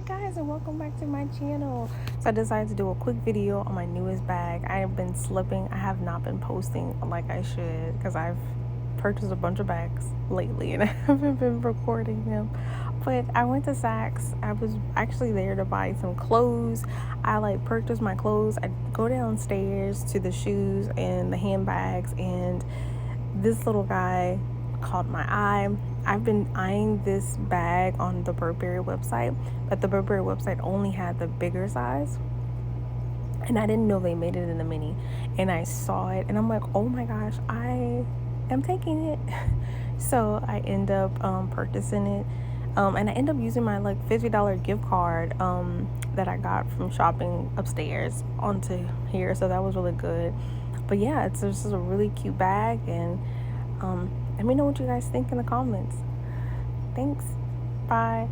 guys, and welcome back to my channel. So I decided to do a quick video on my newest bag. I have been slipping. I have not been posting like I should because I've purchased a bunch of bags lately and I haven't been recording them. But I went to Saks. I was actually there to buy some clothes. I purchased my clothes. I go downstairs to the shoes and the handbags, and this little guy caught my eye. I've been eyeing this bag on the Burberry website, but the Burberry website only had the bigger size, and I didn't know they made it in a mini. And I saw it, and I'm like, oh my gosh, I am taking it. So I end up purchasing it, and I end up using my $50 gift card that I got from shopping upstairs onto here. So that was really good. But yeah, it's just a really cute bag, and let me know what you guys think in the comments. Thanks. Bye.